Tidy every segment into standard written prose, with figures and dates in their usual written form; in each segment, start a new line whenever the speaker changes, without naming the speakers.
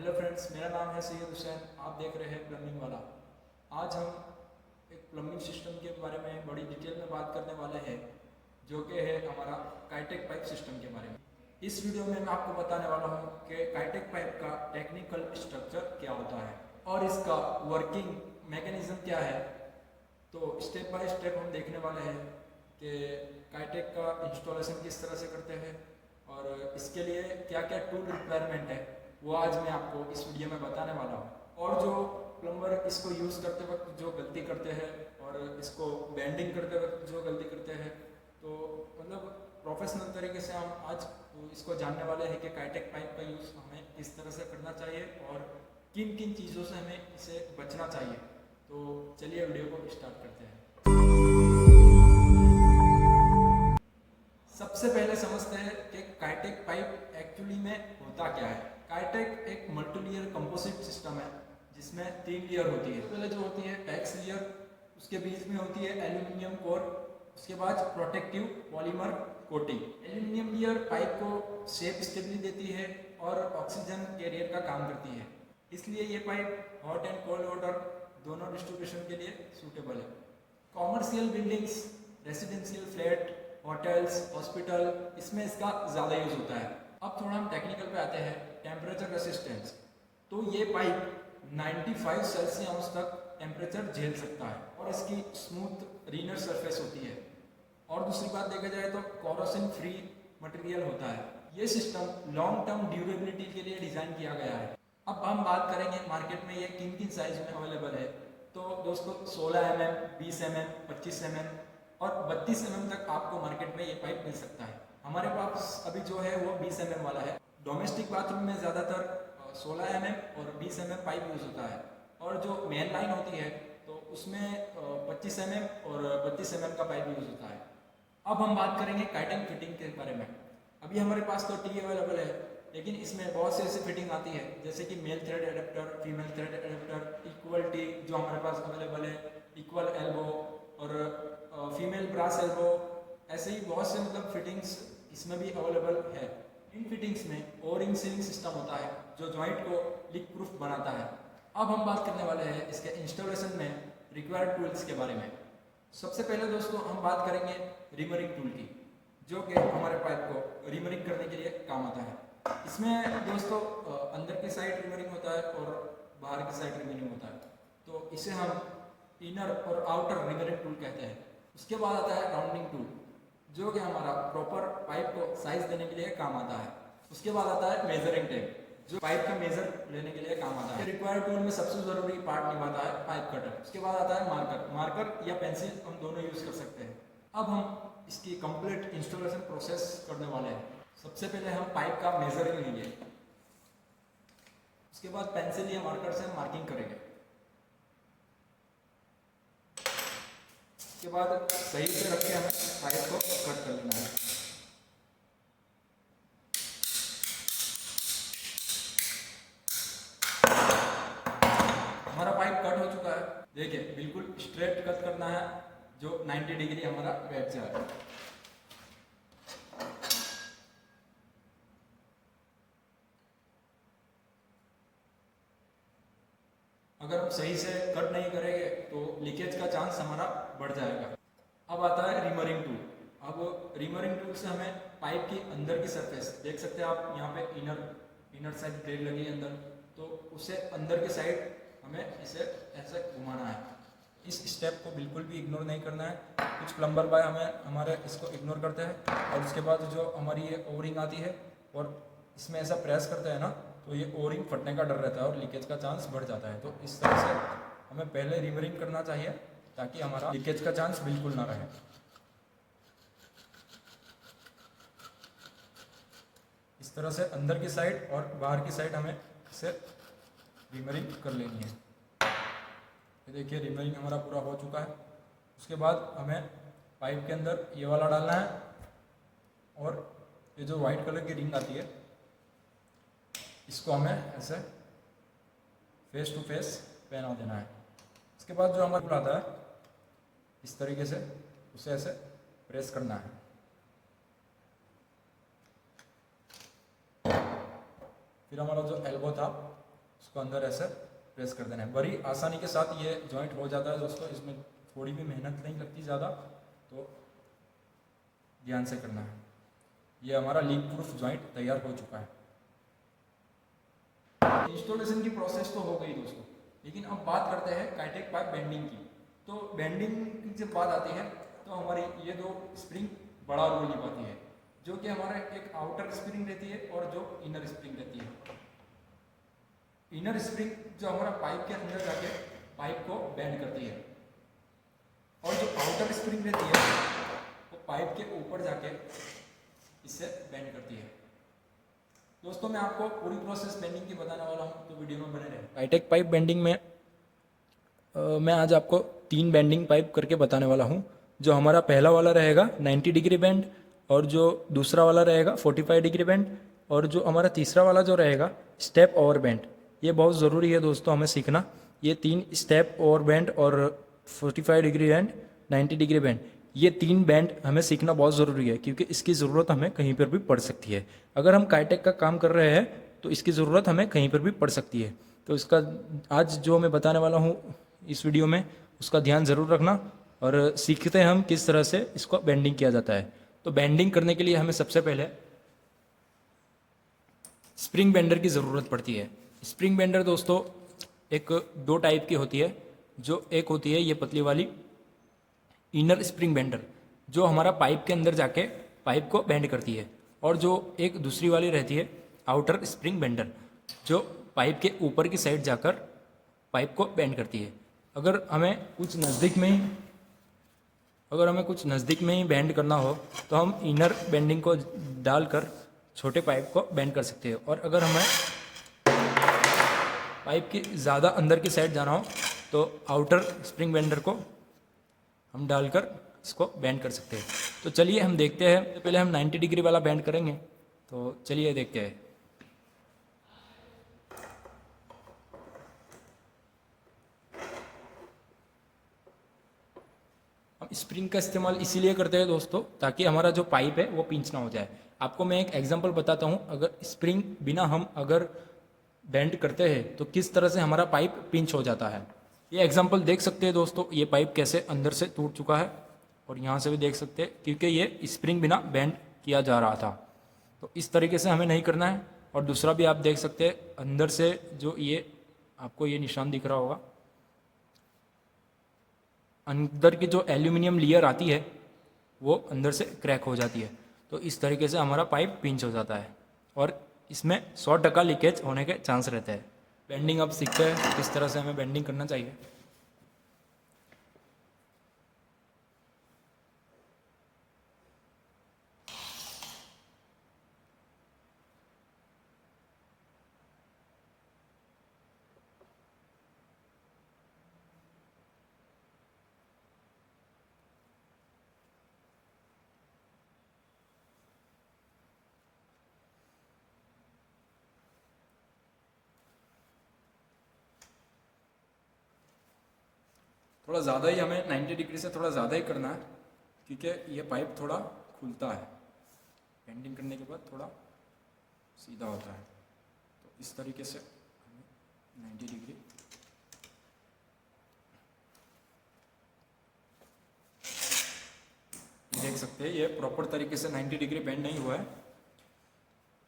Hello friends, मेरा नाम है सैयद हुसैन। आप देख रहे हैं प्लम्बिंग वाला। आज हम एक प्लम्बिंग सिस्टम के बारे में बड़ी डिटेल में बात करने वाले हैं, जो कि है हमारा काइटेक पाइप सिस्टम के बारे में। इस वीडियो में मैं आपको बताने वाला हूं कि काइटेक पाइप का टेक्निकल स्ट्रक्चर क्या होता है और इसका वर्किंग मैकेनिज्म क्या है। तो स्टेप बाय स्टेप हम देखने वाले हैं कि काइटेक का इंस्टॉलेशन किस तरह से करते हैं और इसके लिए क्या क्या टूल रिक्वायरमेंट है, वो आज मैं आपको इस वीडियो में बताने वाला हूँ। और जो प्लम्बर इसको यूज़ करते वक्त जो गलती करते हैं और इसको बेंडिंग करते वक्त जो गलती करते हैं, तो मतलब प्रोफेशनल तरीके से हम आज इसको जानने वाले हैं कि काइटेक पाइप का यूज़ हमें किस तरह से करना चाहिए और किन किन चीज़ों से हमें इसे बचना चाहिए। तो चलिए वीडियो को स्टार्ट करते हैं। सबसे पहले समझते हैं कि काइटेक पाइप एक्चुअली में होता क्या है। काइटेक एक मल्टी लेयर कंपोजिट सिस्टम है जिसमें 3 लेयर होती है। पहले जो होती है पैक्स लेयर, उसके बीच में होती है एल्यूमिनियम कोर, उसके बाद protective polymer coating. Aluminium layer pipe को शेप स्टेबिलिटी देती है और ऑक्सीजन कैरियर का काम करती है, इसलिए ये pipe hot and cold water दोनों डिस्ट्रीब्यूशन के लिए सूटेबल है। Commercial buildings, residential flat, hotels, hospital, इसमें इसका ज़्यादा यूज़ होता है। अब थोड़ा हम टेक्निकल पे आते हैं। टेम्परेचर रेसिस्टेंस, तो ये पाइप 95 सेल्सियस तक टेम्परेचर झेल सकता है और इसकी स्मूथ रीनर सरफेस होती है। और दूसरी बात देखा जाए तो कोरोजन फ्री मटेरियल होता है। ये सिस्टम लॉन्ग टर्म ड्यूरेबिलिटी के लिए डिज़ाइन किया गया है। अब हम बात करेंगे मार्केट में ये किन किन साइज में अवेलेबल है। तो दोस्तों 16 mm, 20 mm, 25 mm और 32 mm तक आपको मार्केट में ये पाइप मिल सकता है। हमारे पास अभी जो है वो 20 mm वाला है। डोमेस्टिक बाथरूम में ज़्यादातर 16 mm और 20 mm पाइप यूज़ होता है और जो मेन लाइन होती है तो उसमें 25 mm और 32 mm का पाइप यूज़ होता है। अब हम बात करेंगे काइटेक फिटिंग के बारे में। अभी हमारे पास तो टी अवेलेबल है, लेकिन इसमें बहुत से ऐसी फिटिंग आती है जैसे कि male thread adapter, female thread adapter, equal tee जो हमारे पास अवेलेबल है, इक्वल एल्बो और फीमेल ब्रास एल्बो। ऐसे ही बहुत से मतलब फिटिंग्स इसमें भी अवेलेबल है। इन फिटिंग्स में ओरिंग सीलिंग सिस्टम होता है जो जॉइंट को लीक प्रूफ बनाता है। अब हम बात करने वाले हैं इसके इंस्टॉलेशन में रिक्वायर्ड टूल्स के बारे में। सबसे पहले दोस्तों हम बात करेंगे रिमरिंग टूल की, जो कि हमारे पाइप को रिमरिंग करने के लिए काम आता है। इसमें दोस्तों अंदर की साइड रिमरिंग होता है और बाहर की साइड रिमरिंग होता है, तो इसे हम इनर और आउटर रिमरिंग टूल कहते हैं। उसके बाद आता है राउंडिंग टूल, जो कि हमारा प्रॉपर पाइप को साइज देने के लिए काम आता है। उसके बाद आता है मेजरिंग टेप, जो पाइप का मेजर लेने के लिए काम आता है। रिक्वायर्ड टूल में सबसे जरूरी पार्ट निभाता है पाइप कटर। उसके बाद आता है मार्कर या पेंसिल, हम दोनों यूज कर सकते हैं। अब हम इसकी कंप्लीट इंस्टॉलेशन प्रोसेस करने वाले हैं। सबसे पहले हम पाइप का मेजरिंग लेंगे, उसके बाद पेंसिल या मार्कर से मार्किंग करेंगे। उसके बाद सही से रख के हमें पाइप को कट कर लेना है। हमारा पाइप कट हो चुका है। देखिए बिल्कुल स्ट्रेट कट करना है, जो 90 डिग्री हमारा बैठ जाए। अगर हम सही से कट नहीं करेंगे तो लीकेज का चांस हमारा बढ़ जाएगा। अब आता है रिमरिंग टूल। अब रिमरिंग टूल से हमें पाइप की अंदर की सरफेस देख सकते हैं आप, यहाँ पे इनर साइड ब्लेड लगी है अंदर, तो उसे अंदर की साइड हमें इसे ऐसे घुमाना है। इस स्टेप को बिल्कुल भी इग्नोर नहीं करना है। कुछ प्लम्बर भाई हमारे इसको इग्नोर करते हैं और उसके बाद जो हमारी ये ओरिंग आती है और इसमें ऐसा प्रेस करते हैं ना, तो ये ओरिंग फटने का डर रहता है और लीकेज का चांस बढ़ जाता है। तो इस तरह से हमें पहले रिमरिंग करना चाहिए ताकि हमारा लीकेज का चांस बिल्कुल ना रहे। इस तरह से अंदर की साइड और बाहर की साइड हमें इसे रिमरिंग कर लेनी है। ये देखिए रिमरिंग हमारा पूरा हो चुका है। उसके बाद हमें पाइप के अंदर ये वाला डालना है और ये जो वाइट कलर की रिंग आती है इसको हमें ऐसे फेस टू फेस पहना देना है। उसके बाद जो हमारा टूल आता है इस तरीके से उसे ऐसे प्रेस करना है। फिर हमारा जो एल्बो था उसको अंदर ऐसे प्रेस कर देना है। बड़ी आसानी के साथ ये जॉइंट हो जाता है दोस्तों, इसमें थोड़ी भी मेहनत नहीं लगती ज़्यादा, तो ध्यान से करना है। ये हमारा लीक प्रूफ जॉइंट तैयार हो चुका है। इंस्टॉलेशन की प्रोसेस तो हो गई दोस्तों, लेकिन अब बात करते हैं काइटेक पाइप बेंडिंग की। तो बेंडिंग की जब बात आती है तो हमारी ये दो स्प्रिंग बड़ा रोल निभाती है, जो कि हमारा एक आउटर स्प्रिंग रहती है और जो इनर स्प्रिंग रहती है। इनर स्प्रिंग जो हमारा पाइप के अंदर जाके पाइप को बेंड करती है, और जो आउटर स्प्रिंग रहती है वो पाइप के ऊपर जाके इससे बेंड करती है। दोस्तों मैं आपको पूरी प्रोसेस बेंडिंग की बताने वाला हूँ, तो वीडियो में बने रहे। काइटेक पाइप बेंडिंग में मैं आज आपको 3 बेंडिंग पाइप करके बताने वाला हूँ। जो हमारा पहला वाला रहेगा 90 डिग्री बेंड, और जो दूसरा वाला रहेगा 45 डिग्री बेंड, और जो हमारा तीसरा वाला जो रहेगा स्टेप ओवर बेंड। ये बहुत ज़रूरी है दोस्तों हमें सीखना। ये 3 स्टेप ओवर बेंड और 45 डिग्री बेंड, 90 डिग्री बेंड, ये 3 बैंड हमें सीखना बहुत ज़रूरी है, क्योंकि इसकी ज़रूरत हमें कहीं पर भी पड़ सकती है। अगर हम काइटेक का काम कर रहे हैं तो इसकी ज़रूरत हमें कहीं पर भी पड़ सकती है। तो इसका आज जो मैं बताने वाला हूँ इस वीडियो में, उसका ध्यान ज़रूर रखना, और सीखते हैं हम किस तरह से इसको बेंडिंग किया जाता है। तो बेंडिंग करने के लिए हमें सबसे पहले स्प्रिंग बेंडर की ज़रूरत पड़ती है। स्प्रिंग बेंडर दोस्तों एक 2 टाइप की होती है। जो एक होती है ये पतली वाली इनर स्प्रिंग बेंडर, जो हमारा पाइप के अंदर जाके पाइप को बेंड करती है, और जो एक दूसरी वाली रहती है आउटर स्प्रिंग बेंडर, जो पाइप के ऊपर की साइड जाकर पाइप को बेंड करती है। अगर हमें कुछ नज़दीक में ही बेंड करना हो तो हम इनर बेंडिंग को डालकर छोटे पाइप को बेंड कर सकते हैं, और अगर हमें पाइप की ज़्यादा अंदर की साइड जाना हो तो आउटर स्प्रिंग बेंडर को हम डालकर इसको बेंड कर सकते हैं। तो चलिए हम देखते हैं। पहले हम 90 डिग्री वाला बेंड करेंगे, तो चलिए देखते हैं। हम स्प्रिंग का इस्तेमाल इसीलिए करते हैं दोस्तों, ताकि हमारा जो पाइप है वो पिंच ना हो जाए। आपको मैं एक एग्जांपल बताता हूँ। अगर स्प्रिंग बिना हम अगर बेंड करते हैं तो किस तरह से हमारा पाइप पिंच हो जाता है। ये एग्जांपल देख सकते हैं दोस्तों, ये पाइप कैसे अंदर से टूट चुका है, और यहाँ से भी देख सकते हैं, क्योंकि ये स्प्रिंग बिना बेंड किया जा रहा था। तो इस तरीके से हमें नहीं करना है। और दूसरा भी आप देख सकते हैं, अंदर से जो ये आपको ये निशान दिख रहा होगा, अंदर की जो एल्यूमिनियम लेयर आती है वो अंदर से क्रैक हो जाती है। तो इस तरीके से हमारा पाइप पिंच हो जाता है, और इसमें 100% लीकेज होने के चांस रहते हैं। बेंडिंग अब सीखते हैं किस तरह से हमें बेंडिंग करना चाहिए। थोड़ा ज़्यादा ही हमें 90 डिग्री से थोड़ा ज़्यादा ही करना है, क्योंकि ये पाइप थोड़ा खुलता है। बेंडिंग करने के बाद थोड़ा सीधा होता है। तो इस तरीके से हमें 90 डिग्री देख सकते हैं। ये प्रॉपर तरीके से 90 डिग्री बेंड नहीं हुआ है,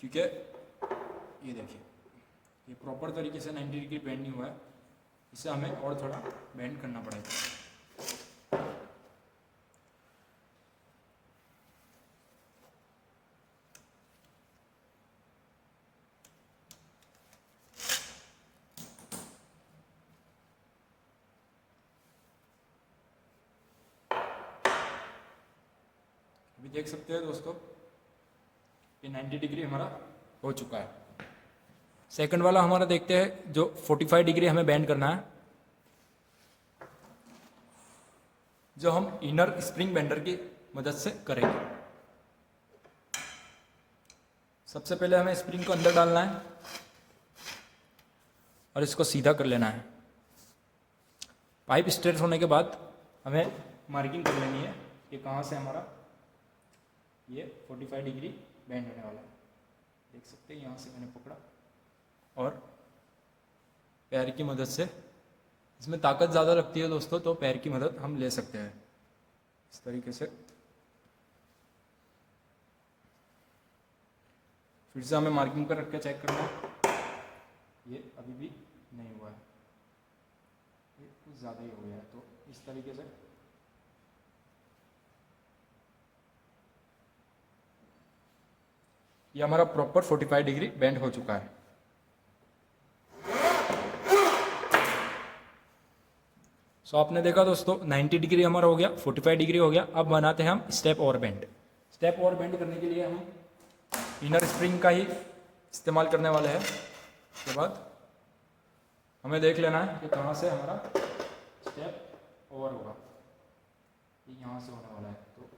क्योंकि ये देखिए ये प्रॉपर तरीके से 90 डिग्री बेंड नहीं हुआ है। इसे हमें और थोड़ा बेंड करना पड़ेगा। अभी देख सकते हैं दोस्तों, ये 90 डिग्री हमारा हो चुका है। सेकंड वाला हमारा देखते हैं, जो 45 डिग्री हमें बेंड करना है, जो हम इनर स्प्रिंग बेंडर की मदद से करेंगे। सबसे पहले हमें स्प्रिंग को अंदर डालना है और इसको सीधा कर लेना है। पाइप स्ट्रेट होने के बाद हमें मार्किंग कर लेनी है कि कहाँ से हमारा ये 45 डिग्री बेंड होने वाला है। देख सकते हैं यहाँ से मैंने पकड़ा और पैर की मदद से, इसमें ताकत ज़्यादा लगती है दोस्तों, तो पैर की मदद हम ले सकते हैं इस तरीके से। फिर से हमें मार्किंग पर रख के चेक करना है, ये अभी भी नहीं हुआ है, ये कुछ ज़्यादा ही हो गया है। तो इस तरीके से ये हमारा प्रॉपर 45 डिग्री बेंड हो चुका है। सो आपने देखा दोस्तों 90 डिग्री हमारा हो गया, 45 डिग्री हो गया। अब बनाते हैं हम स्टेप और बेंड। स्टेप और बेंड करने के लिए हम इनर स्प्रिंग का ही इस्तेमाल करने वाले हैं। उसके बाद हमें देख लेना है कि कहाँ से हमारा स्टेप ओवर होगा, ये यहाँ से होने वाला है। तो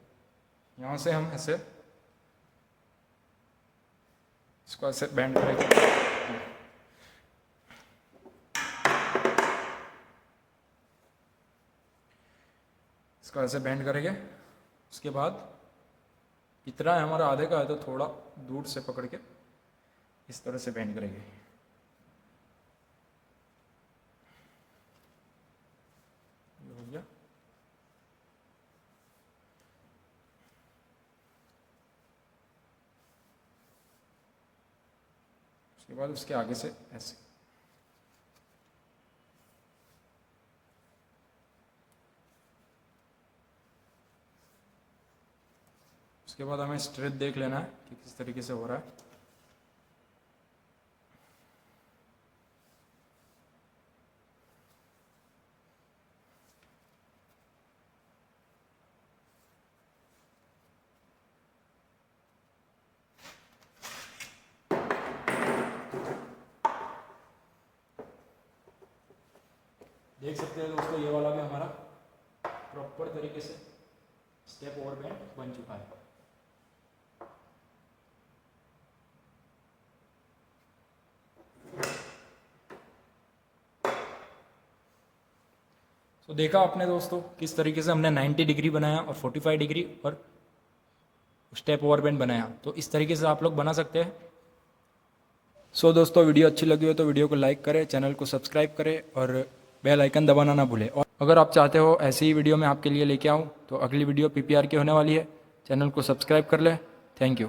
यहाँ से हम ऐसे इसको ऐसे बेंड करेंगे, इसको ऐसे बेंड करेंगे। उसके बाद इतना है हमारा आधे का है, तो थोड़ा दूर से पकड़ के इस तरह से बेंड करेंगे। ये हो गया। उसके बाद उसके आगे से ऐसे, उसके बाद हमें स्ट्रेच देख लेना है कि किस तरीके से हो रहा है। देख सकते हैं दोस्तों, ये वाला भी हमारा प्रॉपर तरीके से स्टेप ओवर बेंड बन चुका है। तो देखा आपने दोस्तों किस तरीके से हमने 90 डिग्री बनाया और 45 डिग्री और स्टेप ओवर बेंड बनाया। तो इस तरीके से आप लोग बना सकते हैं। सो दोस्तों वीडियो अच्छी लगी हो तो वीडियो को लाइक करें, चैनल को सब्सक्राइब करें और बेल आइकन दबाना ना भूलें। और अगर आप चाहते हो ऐसी ही वीडियो मैं आपके लिए लेके आऊँ तो अगली वीडियो PPR की होने वाली है। चैनल को सब्सक्राइब कर लें। Thank you.